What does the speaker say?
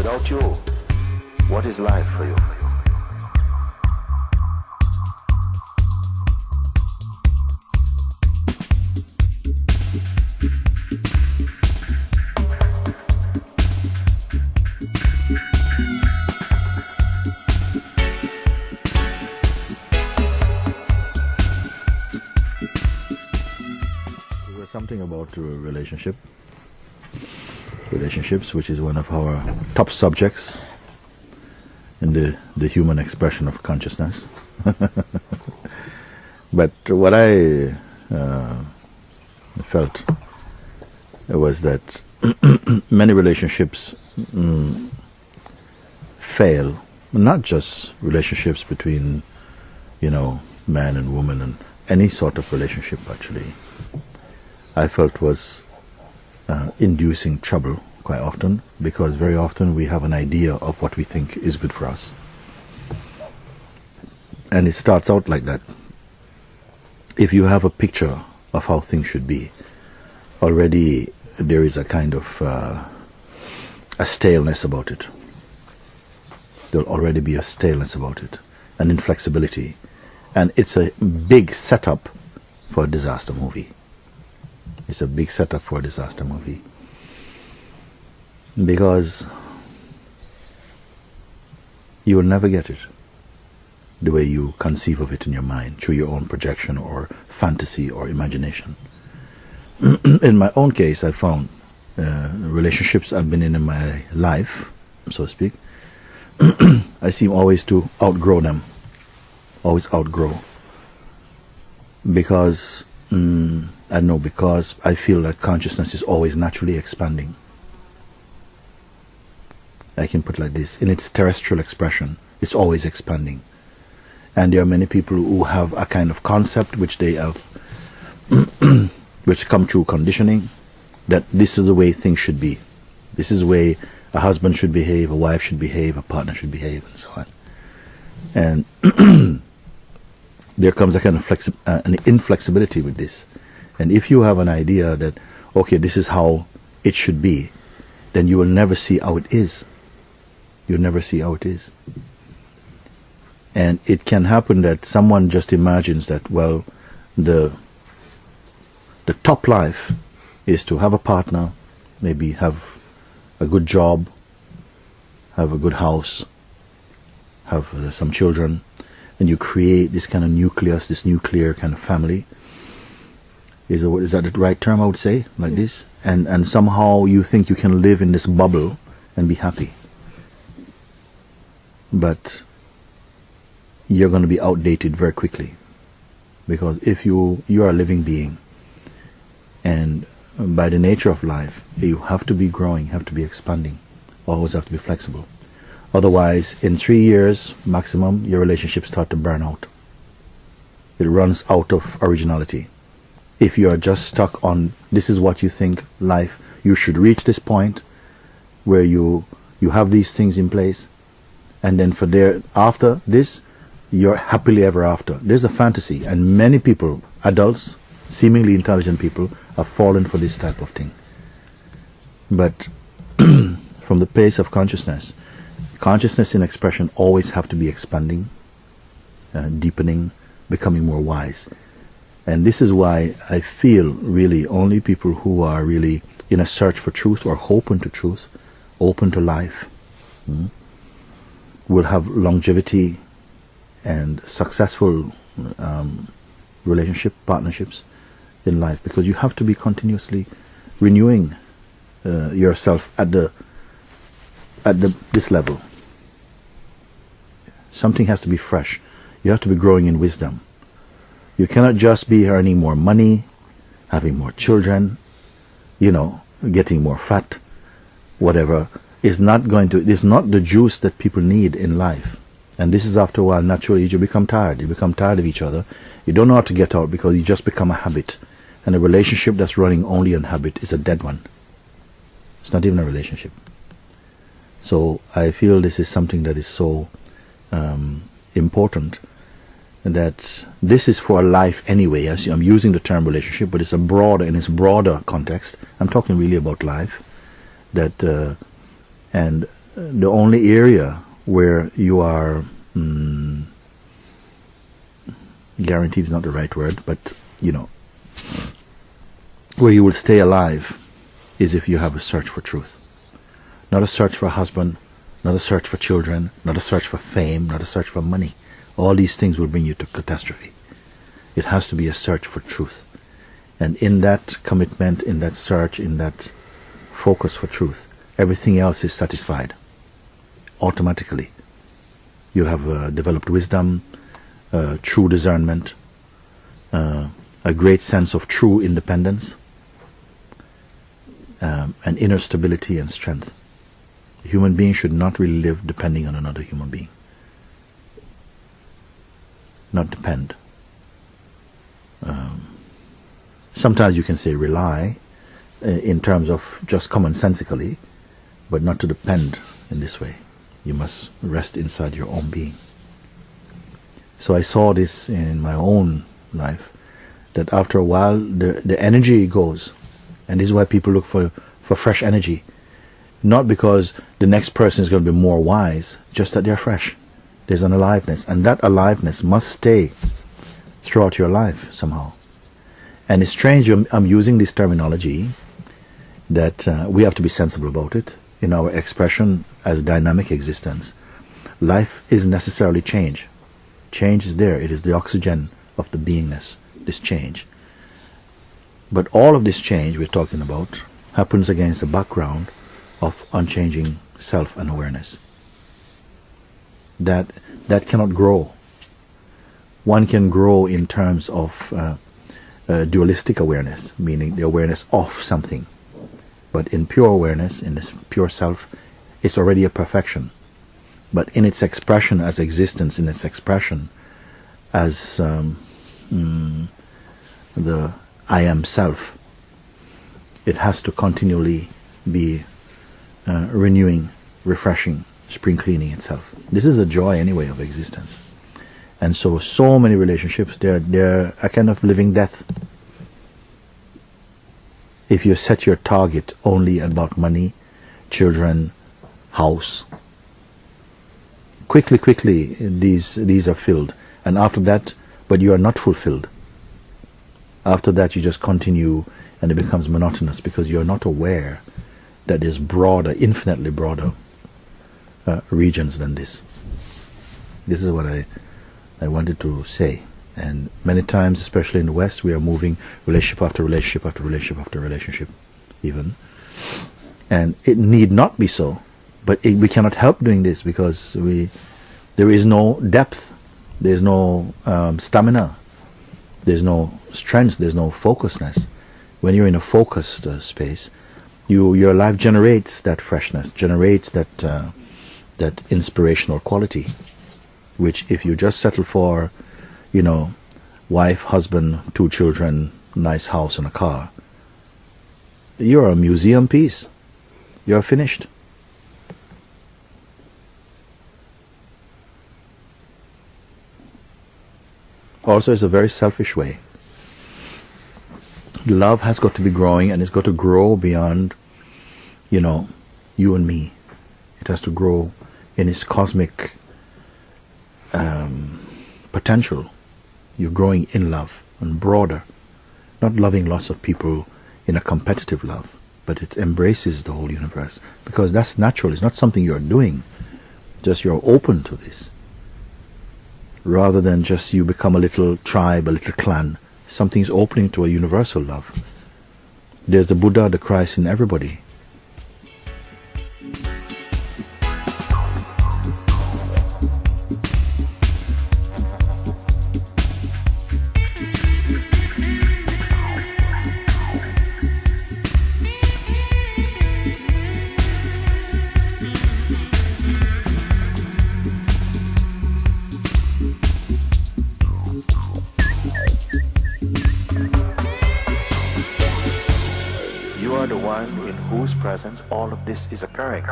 Without you, what is life for you? Something about relationships, which is one of our top subjects in the human expression of consciousness. But what I felt was that many relationships fail, not just relationships between, man and woman, and any sort of relationship actually, I felt was inducing trouble quite often, because very often we have an idea of what we think is good for us. And it starts out like that. If you have a picture of how things should be, already there is a kind of a staleness about it. There will already be a staleness about it, an inflexibility. And it's a big setup for a disaster movie. It's a big setup for a disaster movie, because you will never get it the way you conceive of it in your mind, through your own projection or fantasy or imagination. In my own case, I found relationships I've been in my life, so to speak, I seem always to outgrow them, always outgrow, because because I feel that consciousness is always naturally expanding. I can put it like this: in its terrestrial expression, it's always expanding. And there are many people who have a kind of concept which they have, which come through conditioning, that this is the way things should be. This is the way a husband should behave, a wife should behave, a partner should behave, and so on. And there comes a kind of an inflexibility with this. And if you have an idea that, okay, this is how it should be, then you will never see how it is. You'll never see how it is. And it can happen that someone just imagines that, well, the top life is to have a partner, maybe have a good job, have a good house, have some children, and you create this kind of nucleus, this nuclear kind of family. Is that the right term, I would say, like this? And somehow you think you can live in this bubble and be happy. But you're going to be outdated very quickly. Because if you are a living being, and by the nature of life, you have to be growing, have to be expanding, always have to be flexible. Otherwise, in 3 years maximum, your relationships start to burn out. It runs out of originality. If you are just stuck on, this is what you think life, you should reach this point where you have these things in place, and then after this, you're happily ever after. There's a fantasy, and many people, adults, seemingly intelligent people, have fallen for this type of thing. But from the pace of consciousness in expression always have to be expanding, deepening, becoming more wise. And this is why I feel really only people who are really in a search for truth, or open to truth, open to life, will have longevity and successful partnerships in life, because you have to be continuously renewing yourself at this level. Something has to be fresh. You have to be growing in wisdom. You cannot just be earning more money, having more children, getting more fat, whatever. It's not the juice that people need in life. And this is, after a while, naturally you become tired. You become tired of each other. You don't know how to get out, because you just become a habit. And a relationship that's running only on habit is a dead one. It's not even a relationship. So I feel this is something that is so important, that this is for life anyway. As I'm using the term relationship, but it's in its broader context. I'm talking really about life. And the only area where you are guaranteed is not the right word, but where you will stay alive is if you have a search for truth. Not a search for a husband, not a search for children, not a search for fame, not a search for money. All these things will bring you to catastrophe. It has to be a search for truth. And in that commitment, in that search, in that focus for truth, everything else is satisfied automatically. You'll have developed wisdom, true discernment, a great sense of true independence, and inner stability and strength. A human being should not really live depending on another human being. Not depend. Sometimes you can say rely in terms of just commonsensically, but not to depend in this way. You must rest inside your own being. So I saw this in my own life, that after a while the energy goes. And this is why people look for fresh energy. Not because the next person is going to be more wise, just that they're fresh. There's an aliveness, and that aliveness must stay throughout your life somehow. And it's strange I'm using this terminology, that we have to be sensible about it in our expression as dynamic existence. Life isn't necessarily change. Change is there. It is the oxygen of the beingness, this change. But all of this change we're talking about happens against the background of unchanging self and awareness. That cannot grow. One can grow in terms of dualistic awareness, meaning the awareness of something. But in pure awareness, in this pure self, it's already a perfection. But in its expression as existence, in its expression as the I am self, it has to continually be renewing, refreshing, spring cleaning itself. This is the joy anyway of existence. And so many relationships, they're a kind of living death. If you set your target only about money, children, house, quickly these are filled. And after that, but you are not fulfilled. After that you just continue, and it becomes monotonous because you are not aware that there's broader, infinitely broader regions than this. This is what I wanted to say. And many times, especially in the West, we are moving relationship after relationship after relationship after relationship even. And it need not be so. But we cannot help doing this because there is no depth, there's no stamina, there's no strength, there's no focusness. When you're in a focused space, your life generates that freshness, generates that inspirational quality, which if you just settle for, wife, husband, 2 children, nice house and a car, you're a museum piece. You're finished. Also, it's a very selfish way. Love has got to be growing, and it's got to grow beyond, you and me. It has to grow in its cosmic potential. You're growing in love and broader, not loving lots of people in a competitive love, but it embraces the whole universe, because that's natural. It's not something you're doing, just you're open to this, rather than just you become a little tribe, a little clan. Something's opening to a universal love. There's the Buddha, the Christ in everybody. Presence, all of this is occurring.